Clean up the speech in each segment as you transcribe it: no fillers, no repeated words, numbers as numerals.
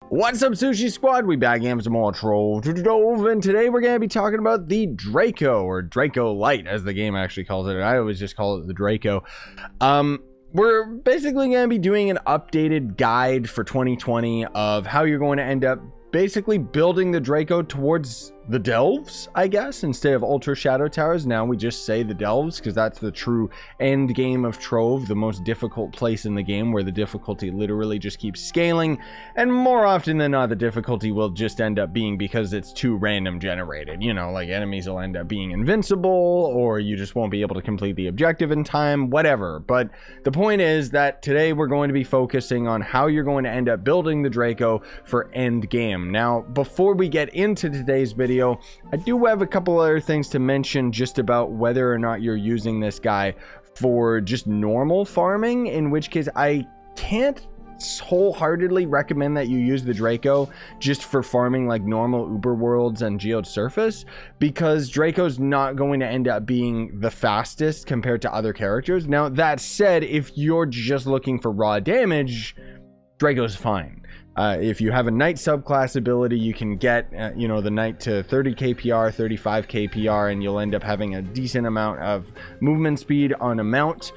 What's up, Scyushi Squad? We back again with some more Trove Delves, and today we're going to be talking about the Draco, or Dracolyte, as the game actually calls it. I always just call it the Draco. We're basically going to be doing an updated guide for 2020 of how you're going to end up basically building the Draco towards the Delves, I guess. Instead of Ultra Shadow Towers, now we just say the Delves, because that's the true end game of Trove, the most difficult place in the game, where the difficulty literally just keeps scaling, and more often than not, the difficulty will just end up being because it's too random generated. You know, like enemies will end up being invincible, or you just won't be able to complete the objective in time, whatever. But the point is that today we're going to be focusing on how you're going to end up building the Draco for end game. Now, before we get into today's video, I do have a couple other things to mention just about whether or not you're using this guy for just normal farming, in which case I can't wholeheartedly recommend that you use the Draco just for farming like normal Uber worlds and Geode surface, because Draco's not going to end up being the fastest compared to other characters. Now, that said, if you're just looking for raw damage, Draco's fine. If you have a Knight subclass ability, you can get, the Knight to 30 kpr, 35 kpr, and you'll end up having a decent amount of movement speed on a mount.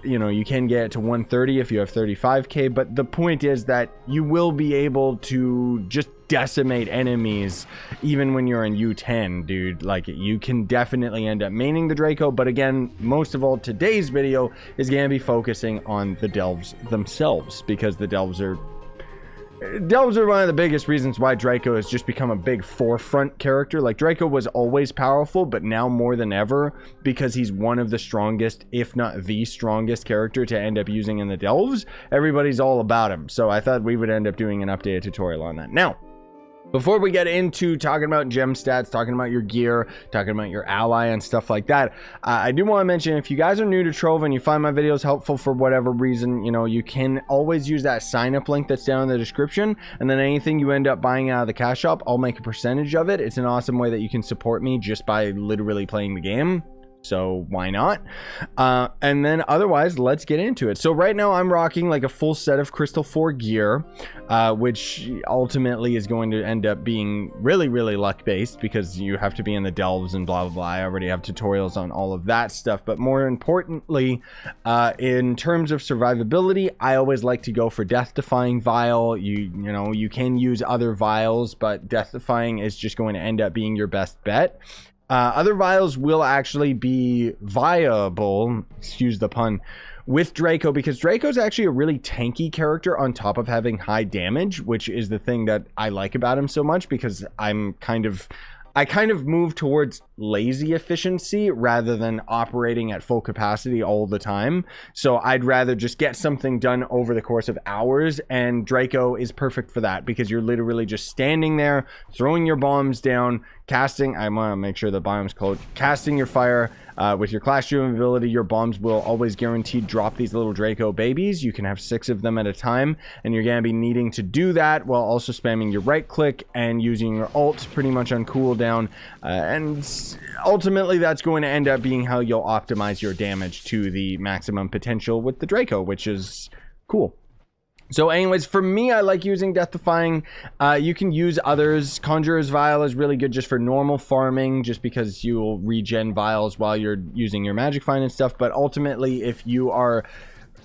You can get it to 130 if you have 35k, but the point is that you will be able to just decimate enemies even when you're in U10, dude. Like, you can definitely end up maining the Draco, but again, most of all, today's video is going to be focusing on the Delves themselves, because the Delves are one of the biggest reasons why Draco has just become a big forefront character. Like, Draco was always powerful, but now more than ever, because he's one of the strongest, if not the strongest character to end up using in the Delves, everybody's all about him. So I thought we would end up doing an updated tutorial on that. Now, before we get into talking about gem stats, talking about your gear, talking about your ally and stuff like that, I do want to mention, if you guys are new to Trove and you find my videos helpful for whatever reason, you can always use that sign up link that's down in the description, and then anything you end up buying out of the cash shop, I'll make a percentage of it. It's an awesome way that you can support me just by literally playing the game. So why not? And then otherwise, let's get into it. So right now I'm rocking like a full set of Crystal 4 gear, which ultimately is going to end up being really, really luck based, because you have to be in the Delves and blah, blah, blah. I already have tutorials on all of that stuff. But more importantly, in terms of survivability, I always like to go for Death Defying Vial. You can use other vials, but Death Defying is just going to end up being your best bet. Other vials will actually be viable, excuse the pun, with Draco, because Draco's actually a really tanky character on top of having high damage, which is the thing that I like about him so much, because I kind of move towards lazy efficiency rather than operating at full capacity all the time. So I'd rather just get something done over the course of hours, and Draco is perfect for that, because you're literally just standing there, throwing your bombs down, casting, I want to make sure the biom's closed, casting your fire. With your clash driven ability, your bombs will always guaranteed drop these little Draco babies. You can have 6 of them at a time, and you're going to be needing to do that while also spamming your right click and using your ult pretty much on cooldown. And ultimately, that's going to end up being how you'll optimize your damage to the maximum potential with the Draco, which is cool. So anyways, for me, I like using Death Defying. You can use others. Conjurer's Vial is really good just for normal farming, just because you'll regen vials while you're using your Magic Find and stuff. But ultimately, if you are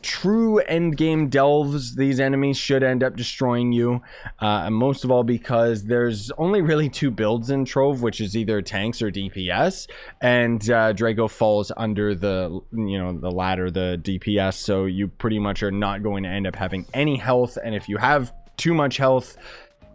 true endgame Delves, these enemies should end up destroying you, and most of all because there's only really 2 builds in Trove, which is either tanks or DPS, and Draco falls under the the latter, the DPS, so you pretty much are not going to end up having any health, and if you have too much health,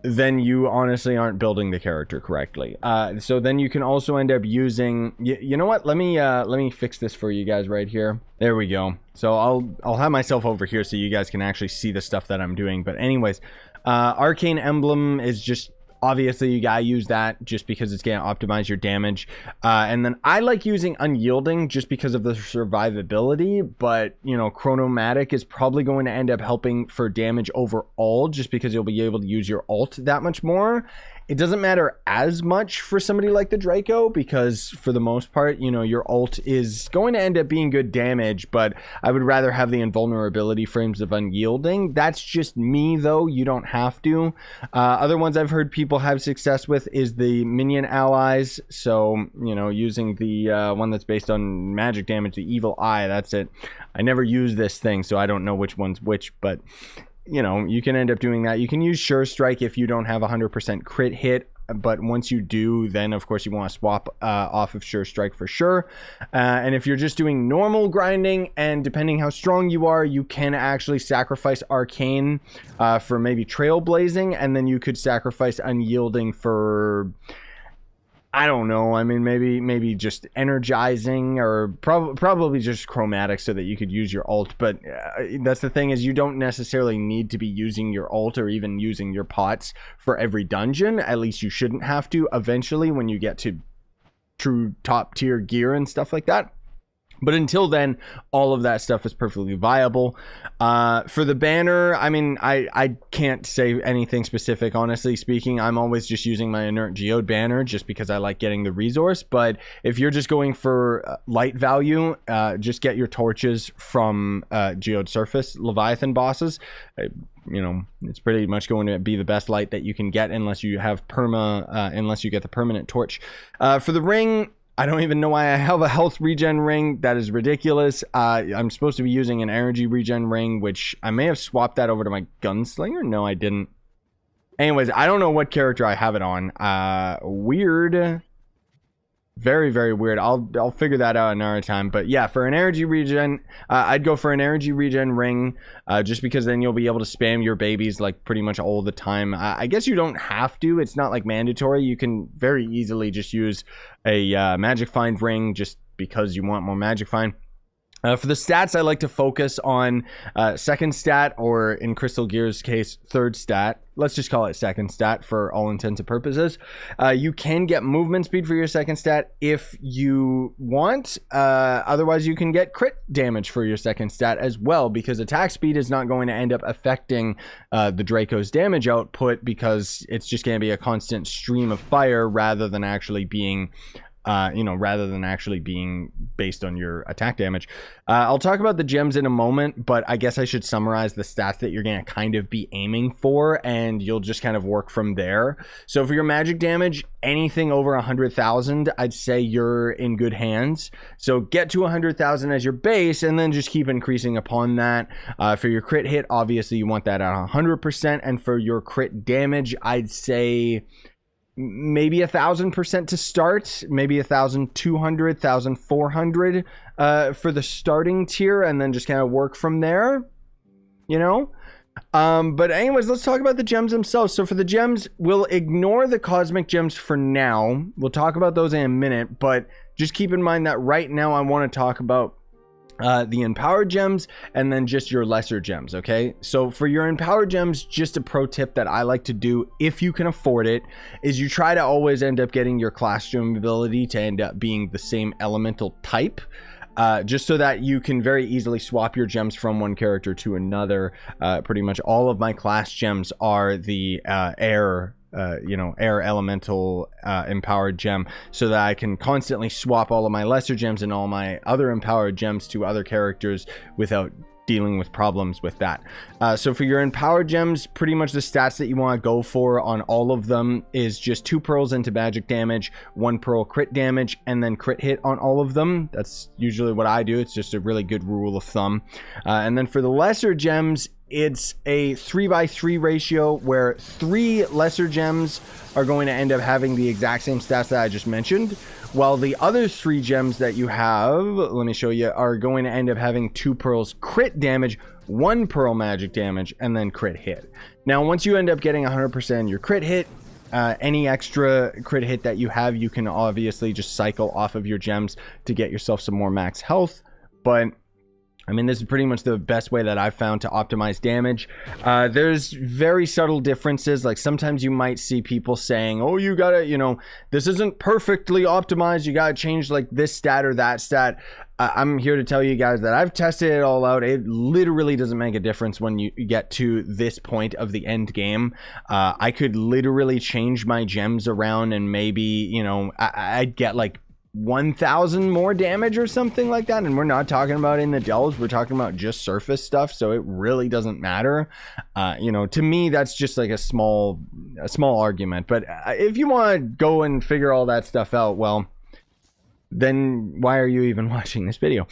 then you honestly aren't building the character correctly. So then you can also end up using, you know what, let me fix this for you guys right here. There we go. So I'll have myself over here so you guys can actually see the stuff that I'm doing. But anyways, Arcane Emblem is just, obviously you gotta use that just because it's gonna optimize your damage, and then I like using Unyielding just because of the survivability, but Chronomatic is probably going to end up helping for damage overall, just because you'll be able to use your ult that much more. It doesn't matter as much for somebody like the Draco, because for the most part, you know, your ult is going to end up being good damage, but I would rather have the invulnerability frames of unyielding. That's just me, though. You don't have to. Other ones I've heard people have success with is the minion allies. So, you know, using the one that's based on magic damage, the evil eye, that's it. I never use this thing, so I don't know which one's which, but you know, you can end up doing that. You can use Sure Strike if you don't have 100% crit hit, but once you do, then of course you want to swap off of Sure Strike for sure. And if you're just doing normal grinding, and depending how strong you are, you can actually sacrifice Arcane for maybe Trailblazing, and then you could sacrifice Unyielding for, I don't know. I mean, maybe just energizing, or probably just chromatic, so that you could use your ult. But that's the thing, is you don't necessarily need to be using your ult or even using your pots for every dungeon. At least you shouldn't have to eventually when you get to true top tier gear and stuff like that. But until then, all of that stuff is perfectly viable. For the banner, I mean, I can't say anything specific, honestly speaking. I'm always just using my inert geode banner just because I like getting the resource. But if you're just going for light value, just get your torches from geode surface Leviathan bosses. You know, it's pretty much going to be the best light that you can get, unless you have unless you get the permanent torch. For the ring, I don't even know why I have a health regen ring. That is ridiculous. I'm supposed to be using an energy regen ring, which I may have swapped that over to my gunslinger. No, I didn't. Anyways, I don't know what character I have it on. Weird. Very, very weird. I'll figure that out another time. But yeah, for an energy regen, I'd go for an energy regen ring, just because then you'll be able to spam your babies like pretty much all the time. I guess you don't have to. It's not like mandatory. You can very easily just use a magic find ring just because you want more magic find. For the stats, I like to focus on second stat, or in Crystal Gear's case, third stat. Let's just call it second stat for all intents and purposes. You can get movement speed for your second stat if you want. Otherwise, you can get crit damage for your second stat as well, because attack speed is not going to end up affecting the Draco's damage output, because it's just going to be a constant stream of fire rather than actually being based on your attack damage. I'll talk about the gems in a moment, but I guess I should summarize the stats that you're going to kind of be aiming for, and you'll just kind of work from there. So for your magic damage, anything over 100,000, I'd say you're in good hands. So get to 100,000 as your base, and then just keep increasing upon that. For your crit hit, obviously you want that at 100%, and for your crit damage, I'd say maybe 1,000% to start, maybe 1,200, 1,400 for the starting tier, and then just kind of work from there, you know. But anyways, let's talk about the gems themselves. So for the gems, we'll ignore the cosmic gems for now. We'll talk about those in a minute, but just keep in mind that right now I want to talk about the empowered gems, and then just your lesser gems. Okay, so for your empowered gems, just a pro tip that I like to do, if you can afford it, is you try to always end up getting your class gem ability to end up being the same elemental type, just so that you can very easily swap your gems from one character to another. Pretty much all of my class gems are the air elemental empowered gem, so that I can constantly swap all of my lesser gems and all my other empowered gems to other characters without dealing with problems with that. So for your empowered gems, pretty much the stats that you want to go for on all of them is just 2 pearls into magic damage, 1 pearl crit damage, and then crit hit on all of them. That's usually what I do. It's just a really good rule of thumb. And then for the lesser gems, it's a 3/3 ratio, where 3 lesser gems are going to end up having the exact same stats that I just mentioned, while the other 3 gems that you have, let me show you, are going to end up having 2 pearls crit damage, 1 pearl magic damage, and then crit hit. Now, once you end up getting 100% your crit hit, any extra crit hit that you have, you can obviously just cycle off of your gems to get yourself some more max health. But I mean, this is pretty much the best way that I've found to optimize damage. There's very subtle differences. Like sometimes you might see people saying, oh, you gotta, you know, this isn't perfectly optimized. You gotta change like this stat or that stat. I'm here to tell you guys that I've tested it all out. It literally doesn't make a difference when you get to this point of the end game. I could literally change my gems around and maybe, you know, I'd get like 1,000 more damage or something like that, and we're not talking about in the delves, we're talking about just surface stuff, so it really doesn't matter. You know, to me that's just like a small argument, but if you want to go and figure all that stuff out, well, then why are you even watching this video?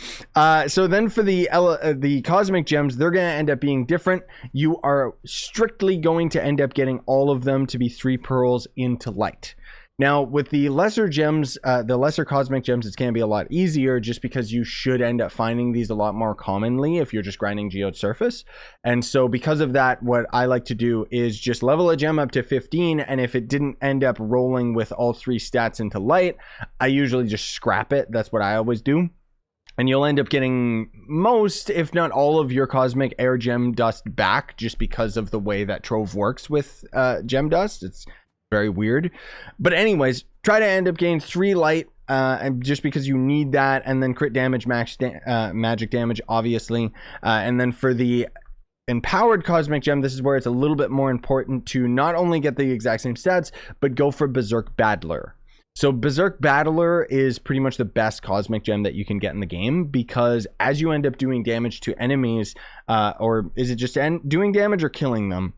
So then for the cosmic gems, they're going to end up being different. You are strictly going to end up getting all of them to be 3 pearls into light. Now, with the lesser gems, the lesser cosmic gems, it's going to be a lot easier just because you should end up finding these a lot more commonly if you're just grinding geode surface. And so because of that, what I like to do is just level a gem up to 15. And if it didn't end up rolling with all 3 stats into light, I usually just scrap it. That's what I always do. And you'll end up getting most, if not all, of your cosmic air gem dust back just because of the way that Trove works with gem dust. It's very weird, but anyways, try to end up getting 3 light, and just because you need that, and then crit damage, magic damage, obviously, and then for the empowered cosmic gem, this is where it's a little bit more important to not only get the exact same stats, but go for Berserk Battler. So Berserk Battler is pretty much the best cosmic gem that you can get in the game, because as you end up doing damage to enemies, or is it just doing damage or killing them?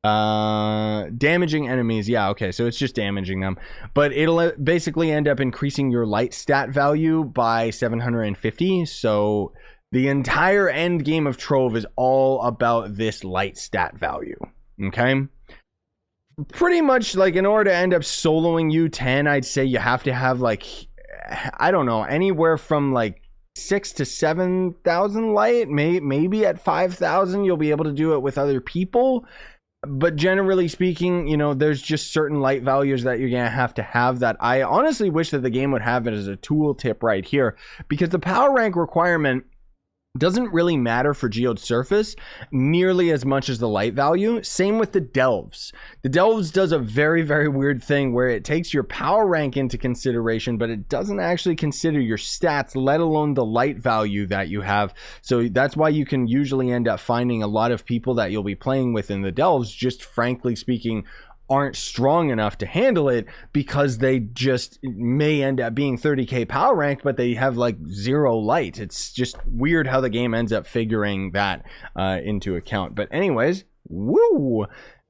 Damaging enemies, yeah, okay, so it's just damaging them, but it'll basically end up increasing your light stat value by 750. So the entire end game of Trove is all about this light stat value. Okay, pretty much, like, in order to end up soloing U10, I'd say you have to have, like, I don't know, anywhere from like 6,000 to 7,000 light. Maybe at 5,000 you'll be able to do it with other people. But generally speaking, you know, there's just certain light values that you're gonna have to have that I honestly wish that the game would have it as a tool tip right here, because the power rank requirement doesn't really matter for geode surface nearly as much as the light value. Same with the delves. The delves does a very, very weird thing where it takes your power rank into consideration, but it doesn't actually consider your stats, let alone the light value that you have. So that's why you can usually end up finding a lot of people that you'll be playing with in the delves, just frankly speaking, aren't strong enough to handle it, because they just may end up being 30k power rank, but they have like 0 light. It's just weird how the game ends up figuring that into account. But anyways, woo!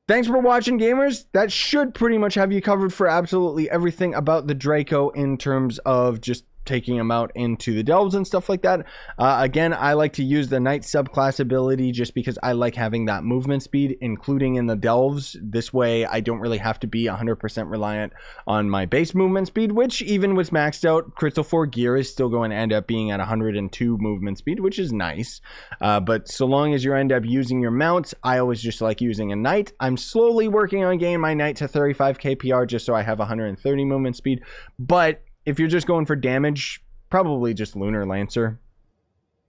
Thanks for watching, gamers. That should pretty much have you covered for absolutely everything about the Draco in terms of just taking them out into the delves and stuff like that. Again, I like to use the Knight subclass ability just because I like having that movement speed, including in the delves. This way, I don't really have to be 100% reliant on my base movement speed, which even with maxed out Crystal 4 gear is still going to end up being at 102 movement speed, which is nice. But so long as you end up using your mounts, I always just like using a Knight. I'm slowly working on getting my Knight to 35 kpr just so I have 130 movement speed. But if you're just going for damage, probably just Lunar Lancer.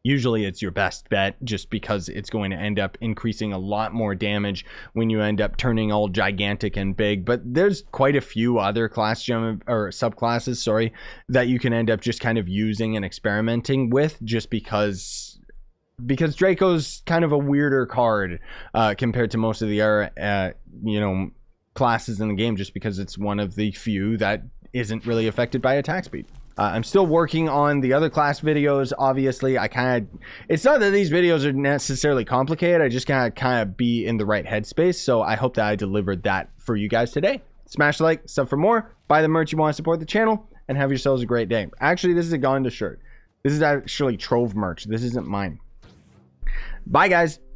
Usually it's your best bet just because it's going to end up increasing a lot more damage when you end up turning all gigantic and big. But there's quite a few other class gem or subclasses, sorry, that you can end up just kind of using and experimenting with, just because Draco's kind of a weirder card compared to most of the other you know, classes in the game, just because it's one of the few that isn't really affected by attack speed. I'm still working on the other class videos. Obviously, it's not that these videos are necessarily complicated. I just kind of be in the right headspace. So I hope that I delivered that for you guys today. Smash like, sub for more, buy the merch you want to support the channel, and have yourselves a great day. Actually, this is a Gonda shirt. This is actually Trove merch. This isn't mine. Bye, guys.